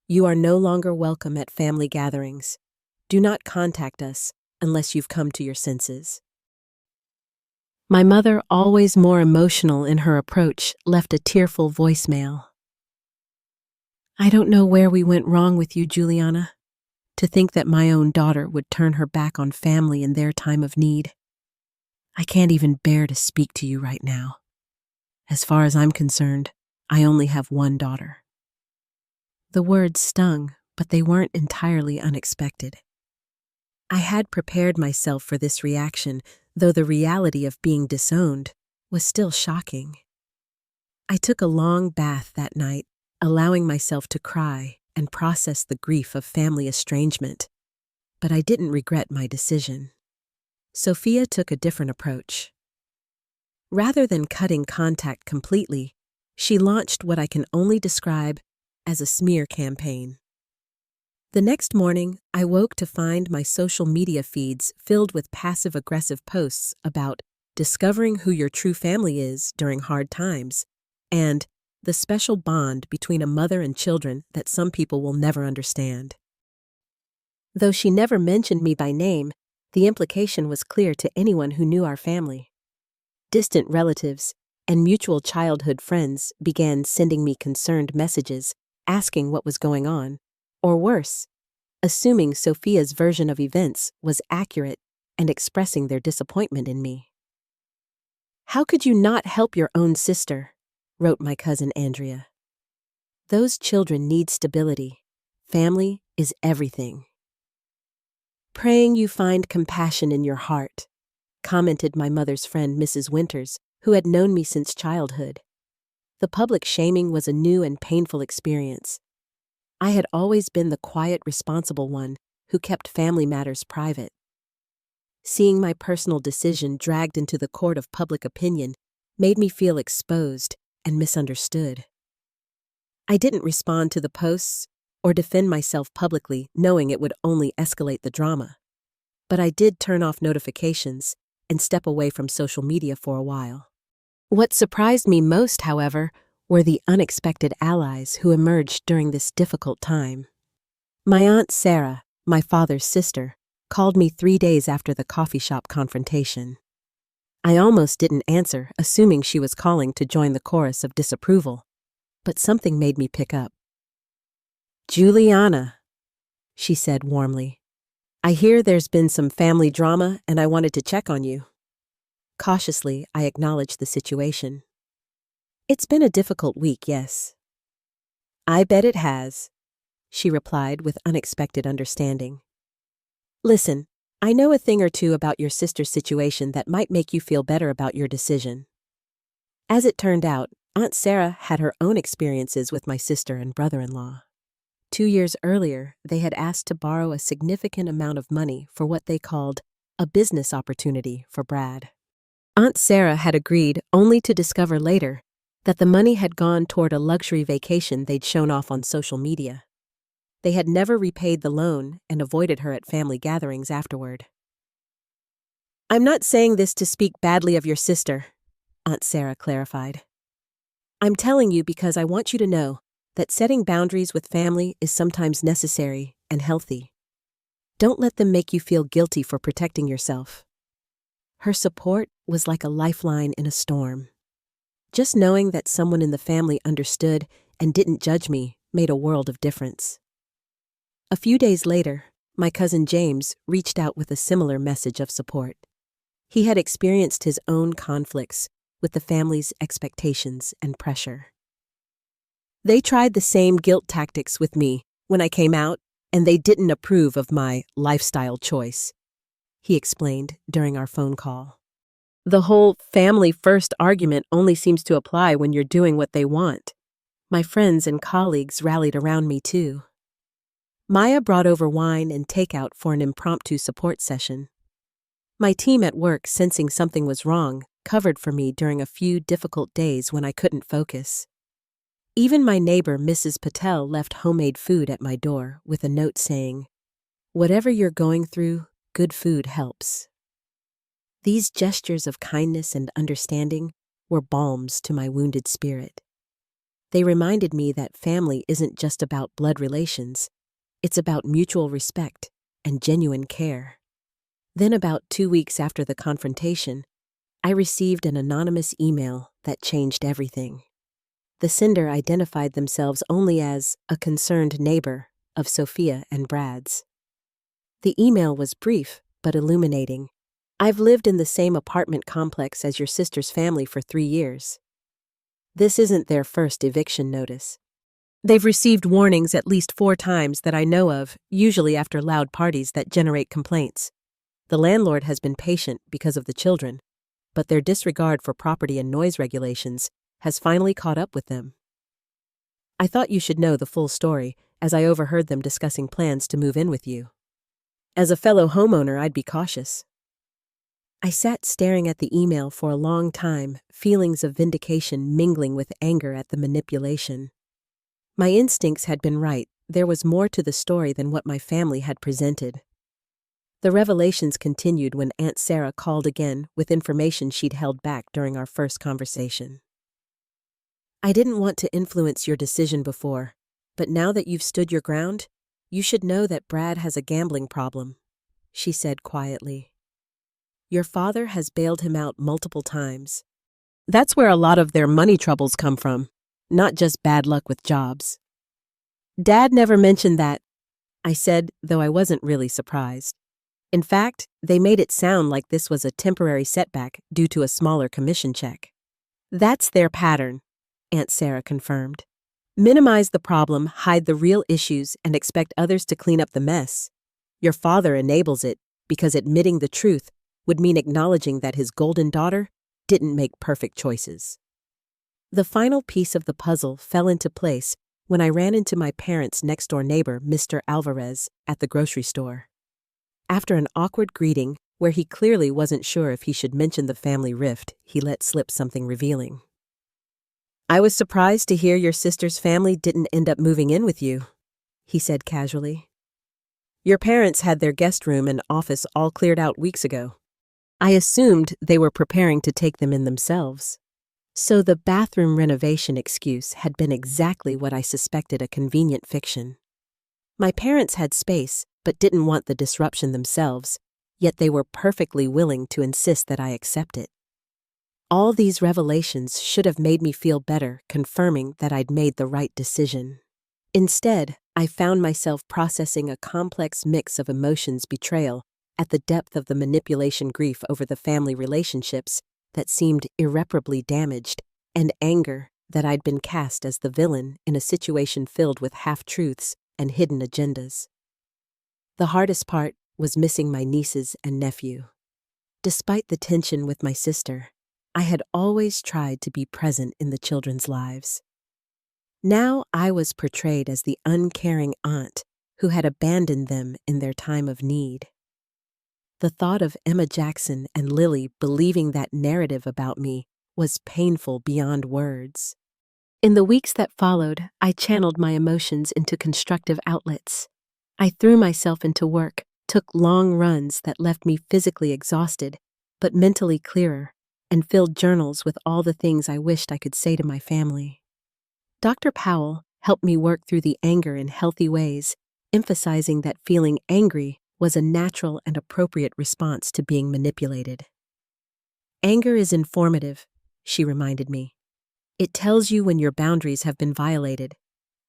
"You are no longer welcome at family gatherings. Do not contact us unless you've come to your senses." My mother, always more emotional in her approach, left a tearful voicemail. "I don't know where we went wrong with you, Juliana. To think that my own daughter would turn her back on family in their time of need. I can't even bear to speak to you right now. As far as I'm concerned, I only have one daughter." The words stung, but they weren't entirely unexpected. I had prepared myself for this reaction, though the reality of being disowned was still shocking. I took a long bath that night, allowing myself to cry and process the grief of family estrangement. but I didn't regret my decision. Sophia took a different approach. Rather than cutting contact completely, she launched what I can only describe as a smear campaign. The next morning, I woke to find my social media feeds filled with passive-aggressive posts about discovering who your true family is during hard times, and the special bond between a mother and children that some people will never understand. Though she never mentioned me by name, the implication was clear to anyone who knew our family. Distant relatives and mutual childhood friends began sending me concerned messages, asking what was going on, or worse, assuming Sophia's version of events was accurate and expressing their disappointment in me. "How could you not help your own sister?" wrote my cousin Andrea. "Those children need stability. Family is everything." "Praying you find compassion in your heart," commented my mother's friend Mrs. Winters, who had known me since childhood. The public shaming was a new and painful experience. I had always been the quiet, responsible one who kept family matters private. Seeing my personal decision dragged into the court of public opinion made me feel exposed and misunderstood. I didn't respond to the posts or defend myself publicly, knowing it would only escalate the drama. But I did turn off notifications and step away from social media for a while. What surprised me most, however, were the unexpected allies who emerged during this difficult time. My Aunt Sarah, my father's sister, called me 3 days after the coffee shop confrontation. I almost didn't answer, assuming she was calling to join the chorus of disapproval, but something made me pick up. "Juliana," she said warmly, "I hear there's been some family drama and I wanted to check on you." Cautiously, I acknowledged the situation. "It's been a difficult week, yes." "I bet it has," she replied with unexpected understanding. "Listen, I know a thing or two about your sister's situation that might make you feel better about your decision." As it turned out, Aunt Sarah had her own experiences with my sister and brother-in-law. 2 years earlier, they had asked to borrow a significant amount of money for what they called a business opportunity for Brad. Aunt Sarah had agreed only to discover later that the money had gone toward a luxury vacation they'd shown off on social media. They had never repaid the loan and avoided her at family gatherings afterward. "I'm not saying this to speak badly of your sister," Aunt Sarah clarified. "I'm telling you because I want you to know that setting boundaries with family is sometimes necessary and healthy. Don't let them make you feel guilty for protecting yourself." Her support was like a lifeline in a storm. Just knowing that someone in the family understood and didn't judge me made a world of difference. A few days later, my cousin James reached out with a similar message of support. He had experienced his own conflicts with the family's expectations and pressure. "They tried the same guilt tactics with me when I came out, and they didn't approve of my lifestyle choice," he explained during our phone call. "The whole family-first argument only seems to apply when you're doing what they want." My friends and colleagues rallied around me too. Maya brought over wine and takeout for an impromptu support session. My team at work, sensing something was wrong, covered for me during a few difficult days when I couldn't focus. Even my neighbor, Mrs. Patel, left homemade food at my door with a note saying, "Whatever you're going through, good food helps." These gestures of kindness and understanding were balms to my wounded spirit. They reminded me that family isn't just about blood relations. It's about mutual respect and genuine care. Then, about 2 weeks after the confrontation, I received an anonymous email that changed everything. The sender identified themselves only as a concerned neighbor of Sophia and Brad's. The email was brief but illuminating. "I've lived in the same apartment complex as your sister's family for 3 years. This isn't their first eviction notice. They've received warnings at least 4 times that I know of, usually after loud parties that generate complaints. The landlord has been patient because of the children, but their disregard for property and noise regulations has finally caught up with them. I thought you should know the full story, as I overheard them discussing plans to move in with you." As a fellow homeowner, I'd be cautious. I sat staring at the email for a long time, feelings of vindication mingling with anger at the manipulation. My instincts had been right. There was more to the story than what my family had presented. The revelations continued when Aunt Sarah called again with information she'd held back during our first conversation. I didn't want to influence your decision before, but now that you've stood your ground, you should know that Brad has a gambling problem, she said quietly. Your father has bailed him out multiple times. That's where a lot of their money troubles come from, not just bad luck with jobs. Dad never mentioned that, I said, though I wasn't really surprised. In fact, they made it sound like this was a temporary setback due to a smaller commission check. That's their pattern, Aunt Sarah confirmed. Minimize the problem, hide the real issues, and expect others to clean up the mess. Your father enables it because admitting the truth would mean acknowledging that his golden daughter didn't make perfect choices. The final piece of the puzzle fell into place when I ran into my parents' next-door neighbor, Mr. Alvarez, at the grocery store. After an awkward greeting, where he clearly wasn't sure if he should mention the family rift, he let slip something revealing. I was surprised to hear your sister's family didn't end up moving in with you, he said casually. Your parents had their guest room and office all cleared out weeks ago. I assumed they were preparing to take them in themselves. So the bathroom renovation excuse had been exactly what I suspected, a convenient fiction. My parents had space, but didn't want the disruption themselves, yet they were perfectly willing to insist that I accept it. All these revelations should have made me feel better, confirming that I'd made the right decision. Instead, I found myself processing a complex mix of emotions: betrayal at the depth of the manipulation, grief over the family relationships that seemed irreparably damaged, and anger that I'd been cast as the villain in a situation filled with half-truths and hidden agendas. The hardest part was missing my nieces and nephew. Despite the tension with my sister, I had always tried to be present in the children's lives. Now I was portrayed as the uncaring aunt who had abandoned them in their time of need. The thought of Emma Jackson and Lily believing that narrative about me was painful beyond words. In the weeks that followed, I channeled my emotions into constructive outlets. I threw myself into work, took long runs that left me physically exhausted, but mentally clearer, and filled journals with all the things I wished I could say to my family. Dr. Powell helped me work through the anger in healthy ways, emphasizing that feeling angry was a natural and appropriate response to being manipulated. Anger is informative, she reminded me. It tells you when your boundaries have been violated.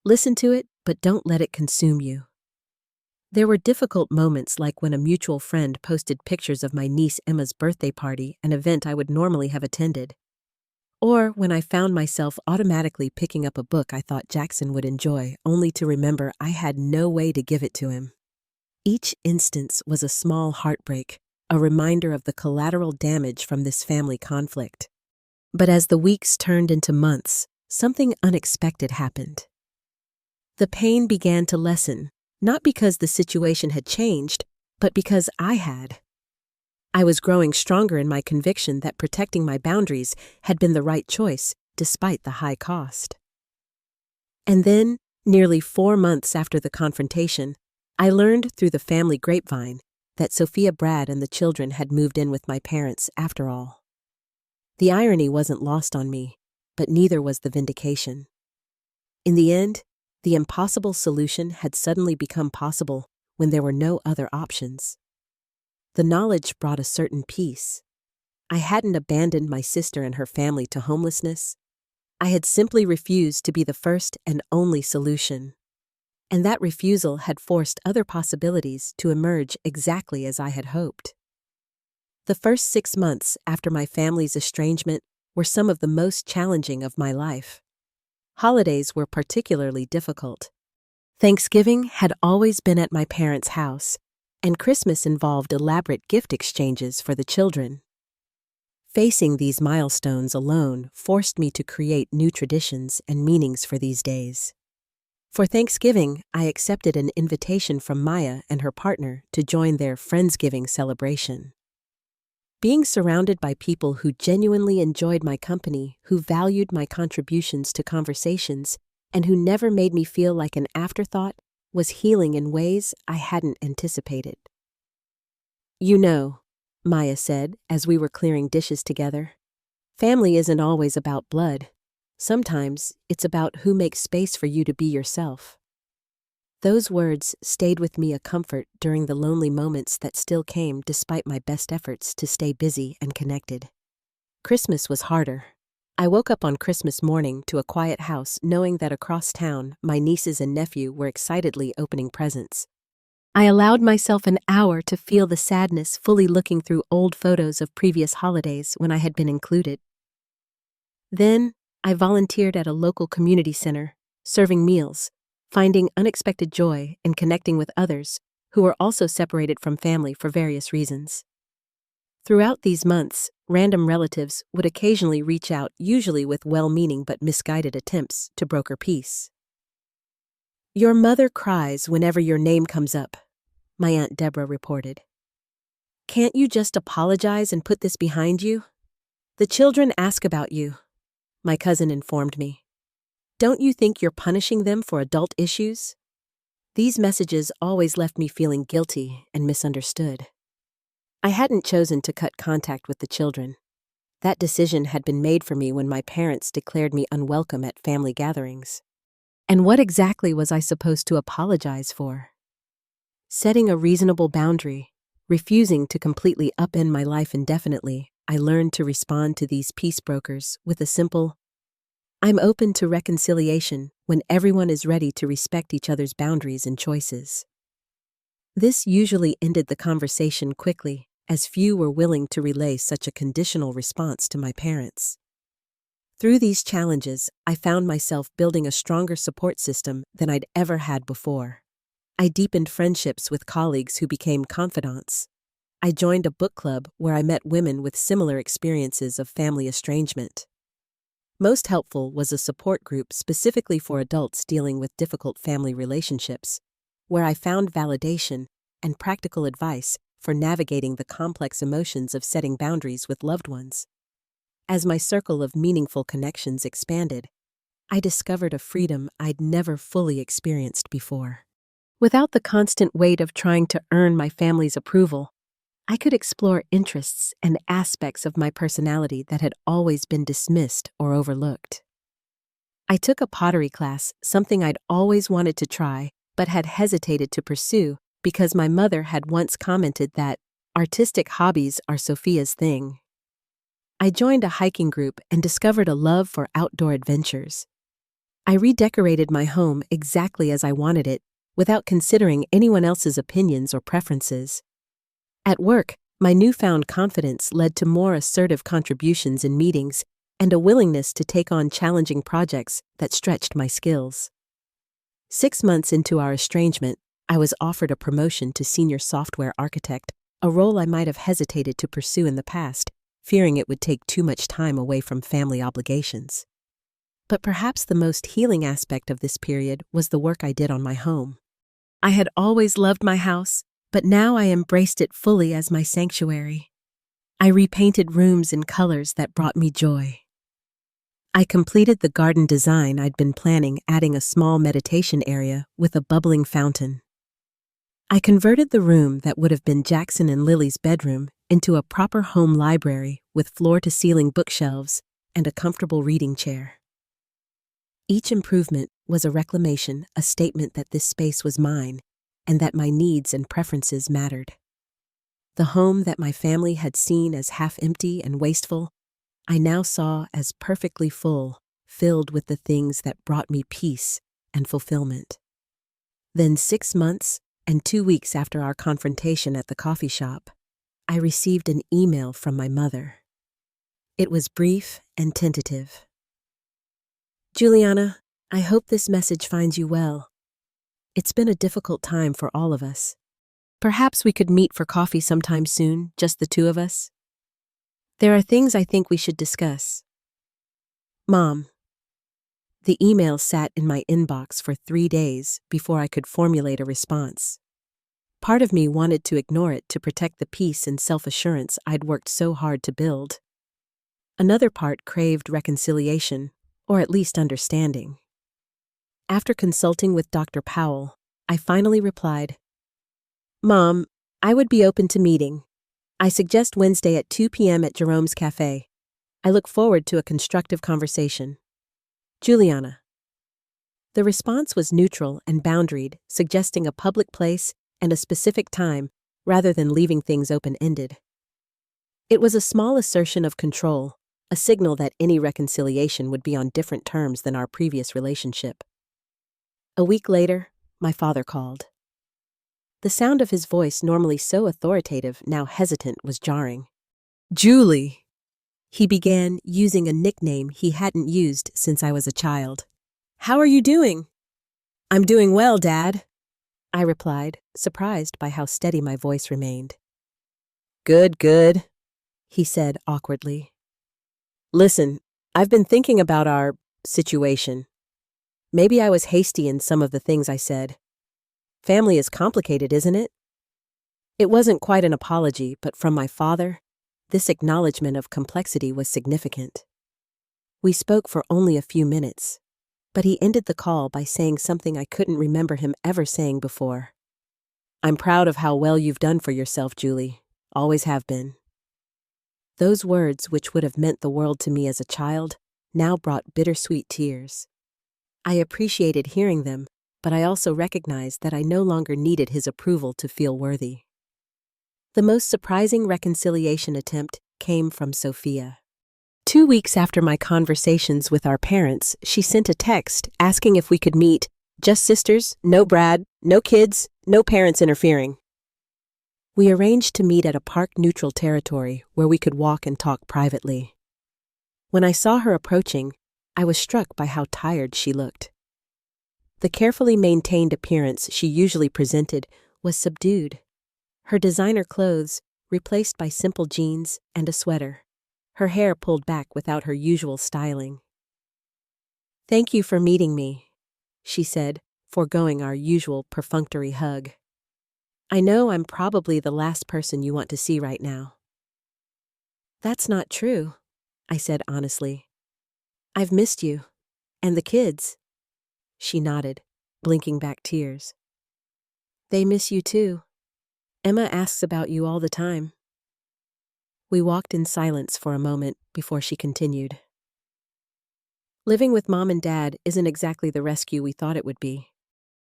Listen to it, but don't let it consume you. There were difficult moments, like when a mutual friend posted pictures of my niece Emma's birthday party, an event I would normally have attended. Or when I found myself automatically picking up a book I thought Jackson would enjoy, only to remember I had no way to give it to him. Each instance was a small heartbreak, a reminder of the collateral damage from this family conflict. But as the weeks turned into months, something unexpected happened. The pain began to lessen, not because the situation had changed, but because I had. I was growing stronger in my conviction that protecting my boundaries had been the right choice, despite the high cost. And then, nearly 4 months after the confrontation, I learned through the family grapevine that Sophia, Brad, and the children had moved in with my parents after all. The irony wasn't lost on me, but neither was the vindication. In the end, the impossible solution had suddenly become possible when there were no other options. The knowledge brought a certain peace. I hadn't abandoned my sister and her family to homelessness. I had simply refused to be the first and only solution. And that refusal had forced other possibilities to emerge exactly as I had hoped. The first 6 months after my family's estrangement were some of the most challenging of my life. Holidays were particularly difficult. Thanksgiving had always been at my parents' house, and Christmas involved elaborate gift exchanges for the children. Facing these milestones alone forced me to create new traditions and meanings for these days. For Thanksgiving, I accepted an invitation from Maya and her partner to join their Friendsgiving celebration. Being surrounded by people who genuinely enjoyed my company, who valued my contributions to conversations, and who never made me feel like an afterthought was healing in ways I hadn't anticipated. "You know," Maya said as we were clearing dishes together, "family isn't always about blood. Sometimes it's about who makes space for you to be yourself." Those words stayed with me a comfort during the lonely moments that still came despite my best efforts to stay busy and connected. Christmas was harder. I woke up on Christmas morning to a quiet house knowing that across town my nieces and nephew were excitedly opening presents. I allowed myself an hour to feel the sadness, fully looking through old photos of previous holidays when I had been included. Then, I volunteered at a local community center, serving meals, finding unexpected joy in connecting with others who were also separated from family for various reasons. Throughout these months, random relatives would occasionally reach out, usually with well-meaning but misguided attempts to broker peace. "Your mother cries whenever your name comes up," my Aunt Deborah reported. "Can't you just apologize and put this behind you? The children ask about you," my cousin informed me. "Don't you think you're punishing them for adult issues?" These messages always left me feeling guilty and misunderstood. I hadn't chosen to cut contact with the children. That decision had been made for me when my parents declared me unwelcome at family gatherings. And what exactly was I supposed to apologize for? Setting a reasonable boundary, refusing to completely upend my life indefinitely, I learned to respond to these peace brokers with a simple, "I'm open to reconciliation when everyone is ready to respect each other's boundaries and choices." This usually ended the conversation quickly, as few were willing to relay such a conditional response to my parents. Through these challenges, I found myself building a stronger support system than I'd ever had before. I deepened friendships with colleagues who became confidants. I joined a book club where I met women with similar experiences of family estrangement. Most helpful was a support group specifically for adults dealing with difficult family relationships, where I found validation and practical advice for navigating the complex emotions of setting boundaries with loved ones. As my circle of meaningful connections expanded, I discovered a freedom I'd never fully experienced before. Without the constant weight of trying to earn my family's approval, I could explore interests and aspects of my personality that had always been dismissed or overlooked. I took a pottery class, something I'd always wanted to try but had hesitated to pursue because my mother had once commented that artistic hobbies are Sophia's thing. I joined a hiking group and discovered a love for outdoor adventures. I redecorated my home exactly as I wanted it, without considering anyone else's opinions or preferences. At work, my newfound confidence led to more assertive contributions in meetings and a willingness to take on challenging projects that stretched my skills. 6 months into our estrangement, I was offered a promotion to senior software architect, a role I might have hesitated to pursue in the past, fearing it would take too much time away from family obligations. But perhaps the most healing aspect of this period was the work I did on my home. I had always loved my house, but now I embraced it fully as my sanctuary. I repainted rooms in colors that brought me joy. I completed the garden design I'd been planning, adding a small meditation area with a bubbling fountain. I converted the room that would have been Jackson and Lily's bedroom into a proper home library with floor-to-ceiling bookshelves and a comfortable reading chair. Each improvement was a reclamation, a statement that this space was mine and that my needs and preferences mattered. The home that my family had seen as half-empty and wasteful, I now saw as perfectly full, filled with the things that brought me peace and fulfillment. Then 6 months and 2 weeks after our confrontation at the coffee shop, I received an email from my mother. It was brief and tentative. "Juliana, I hope this message finds you well. It's been a difficult time for all of us. Perhaps we could meet for coffee sometime soon, just the two of us. There are things I think we should discuss. Mom." The email sat in my inbox for 3 days before I could formulate a response. Part of me wanted to ignore it to protect the peace and self-assurance I'd worked so hard to build. Another part craved reconciliation, or at least understanding. After consulting with Dr. Powell, I finally replied, "Mom, I would be open to meeting. I suggest Wednesday at 2 p.m. at Jerome's Cafe. I look forward to a constructive conversation. Juliana." The response was neutral and boundaried, suggesting a public place and a specific time rather than leaving things open-ended. It was a small assertion of control, a signal that any reconciliation would be on different terms than our previous relationship. A week later, my father called. The sound of his voice, normally so authoritative, now hesitant, was jarring. "Julie," he began, using a nickname he hadn't used since I was a child. "How are you doing?" "I'm doing well, Dad," I replied, surprised by how steady my voice remained. "Good, good," he said awkwardly. "Listen, I've been thinking about our situation. Maybe I was hasty in some of the things I said. Family is complicated, isn't it?" It wasn't quite an apology, but from my father, this acknowledgement of complexity was significant. We spoke for only a few minutes, but he ended the call by saying something I couldn't remember him ever saying before. "I'm proud of how well you've done for yourself, Julie. Always have been." Those words, which would have meant the world to me as a child, now brought bittersweet tears. I appreciated hearing them, but I also recognized that I no longer needed his approval to feel worthy. The most surprising reconciliation attempt came from Sophia. 2 weeks after my conversations with our parents, she sent a text asking if we could meet, just sisters, no Brad, no kids, no parents interfering. We arranged to meet at a park-neutral territory where we could walk and talk privately. When I saw her approaching, I was struck by how tired she looked. The carefully maintained appearance she usually presented was subdued. Her designer clothes replaced by simple jeans and a sweater, her hair pulled back without her usual styling. "Thank you for meeting me," she said, foregoing our usual perfunctory hug. "I know I'm probably the last person you want to see right now." "That's not true," I said honestly. "I've missed you. And the kids." She nodded, blinking back tears. "They miss you too. Emma asks about you all the time." We walked in silence for a moment before she continued. "Living with Mom and Dad isn't exactly the rescue we thought it would be.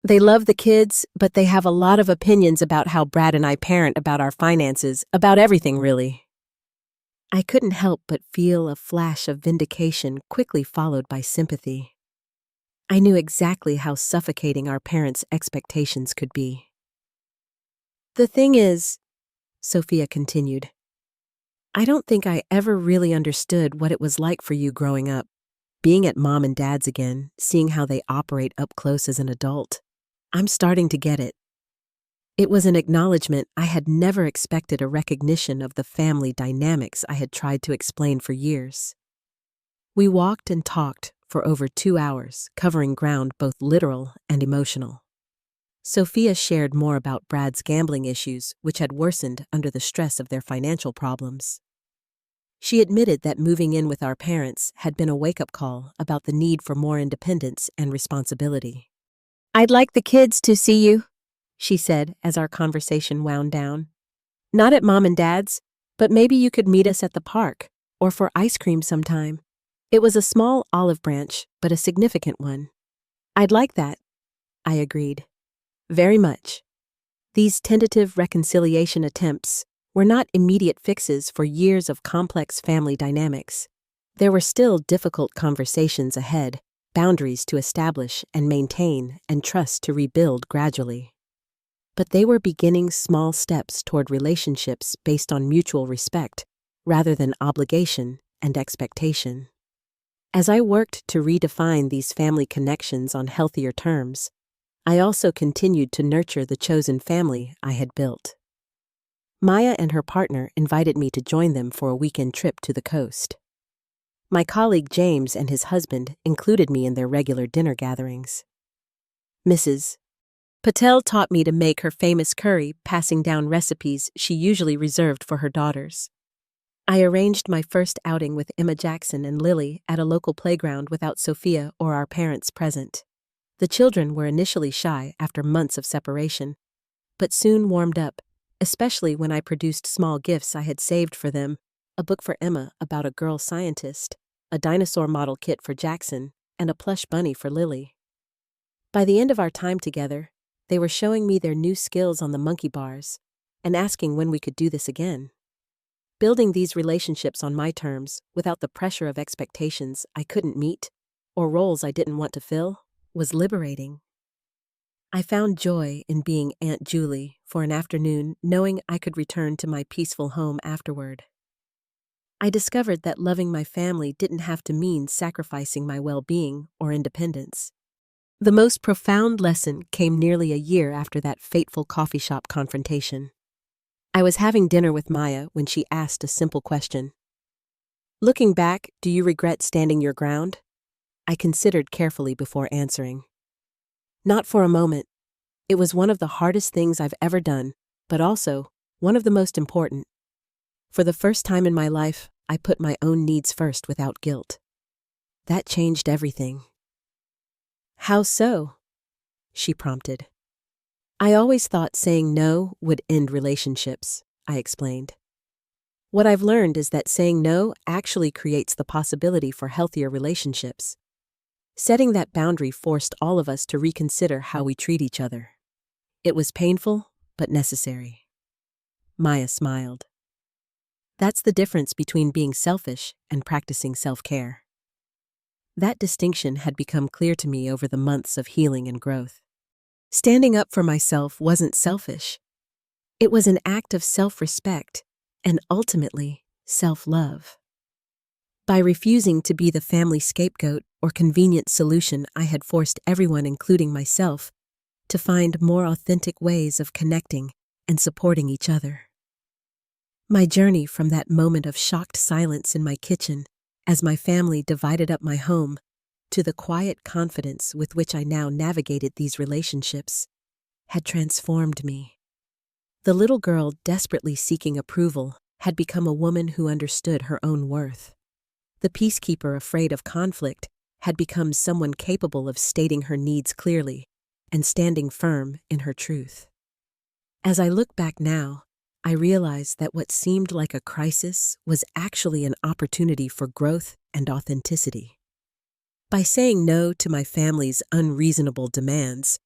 They love the kids, but they have a lot of opinions about how Brad and I parent, about our finances, about everything, really." I couldn't help but feel a flash of vindication quickly followed by sympathy. I knew exactly how suffocating our parents' expectations could be. "The thing is," Sophia continued, "I don't think I ever really understood what it was like for you growing up, being at Mom and Dad's again, seeing how they operate up close as an adult. I'm starting to get it." It was an acknowledgement I had never expected, a recognition of the family dynamics I had tried to explain for years. We walked and talked for over 2 hours, covering ground both literal and emotional. Sophia shared more about Brad's gambling issues, which had worsened under the stress of their financial problems. She admitted that moving in with our parents had been a wake-up call about the need for more independence and responsibility. "I'd like the kids to see you," she said as our conversation wound down. "Not at Mom and Dad's, but maybe you could meet us at the park, or for ice cream sometime." It was a small olive branch, but a significant one. "I'd like that," I agreed. "Very much." These tentative reconciliation attempts were not immediate fixes for years of complex family dynamics. There were still difficult conversations ahead, boundaries to establish and maintain, and trust to rebuild gradually. But they were beginning small steps toward relationships based on mutual respect, rather than obligation and expectation. As I worked to redefine these family connections on healthier terms, I also continued to nurture the chosen family I had built. Maya and her partner invited me to join them for a weekend trip to the coast. My colleague James and his husband included me in their regular dinner gatherings. Mrs. Patel taught me to make her famous curry, passing down recipes she usually reserved for her daughters. I arranged my first outing with Emma Jackson and Lily at a local playground without Sophia or our parents present. The children were initially shy after months of separation, but soon warmed up, especially when I produced small gifts I had saved for them, a book for Emma about a girl scientist, a dinosaur model kit for Jackson, and a plush bunny for Lily. By the end of our time together, they were showing me their new skills on the monkey bars and asking when we could do this again. Building these relationships on my terms, without the pressure of expectations I couldn't meet or roles I didn't want to fill, was liberating. I found joy in being Aunt Julie for an afternoon, knowing I could return to my peaceful home afterward. I discovered that loving my family didn't have to mean sacrificing my well-being or independence. The most profound lesson came nearly a year after that fateful coffee shop confrontation. I was having dinner with Maya when she asked a simple question. Looking back, do you regret standing your ground? I considered carefully before answering. Not for a moment. It was one of the hardest things I've ever done, but also one of the most important. For the first time in my life, I put my own needs first without guilt. That changed everything. How so? She prompted. I always thought saying no would end relationships, I explained. What I've learned is that saying no actually creates the possibility for healthier relationships. Setting that boundary forced all of us to reconsider how we treat each other. It was painful, but necessary. Maya smiled. That's the difference between being selfish and practicing self-care. That distinction had become clear to me over the months of healing and growth. Standing up for myself wasn't selfish. It was an act of self-respect and ultimately self-love. By refusing to be the family scapegoat or convenient solution, I had forced everyone, including myself, to find more authentic ways of connecting and supporting each other. My journey from that moment of shocked silence in my kitchen as my family divided up my home to the quiet confidence with which I now navigated these relationships had transformed me. The little girl desperately seeking approval had become a woman who understood her own worth. The peacekeeper afraid of conflict had become someone capable of stating her needs clearly and standing firm in her truth. As I look back now, I realize that what seemed like a crisis was actually an opportunity for growth and authenticity. By saying no to my family's unreasonable demands,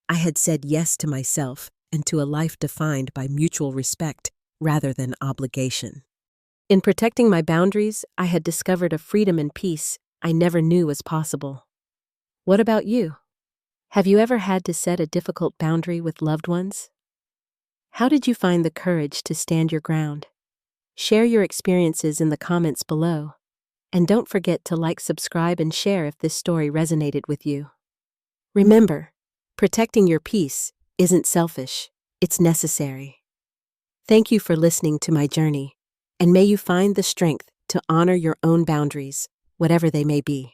I had said yes to myself and to a life defined by mutual respect rather than obligation. In protecting my boundaries, I had discovered a freedom and peace I never knew was possible. What about you? Have you ever had to set a difficult boundary with loved ones? How did you find the courage to stand your ground? Share your experiences in the comments below. And don't forget to like, subscribe, and share if this story resonated with you. Remember, protecting your peace isn't selfish, it's necessary. Thank you for listening to my journey, and may you find the strength to honor your own boundaries, whatever they may be.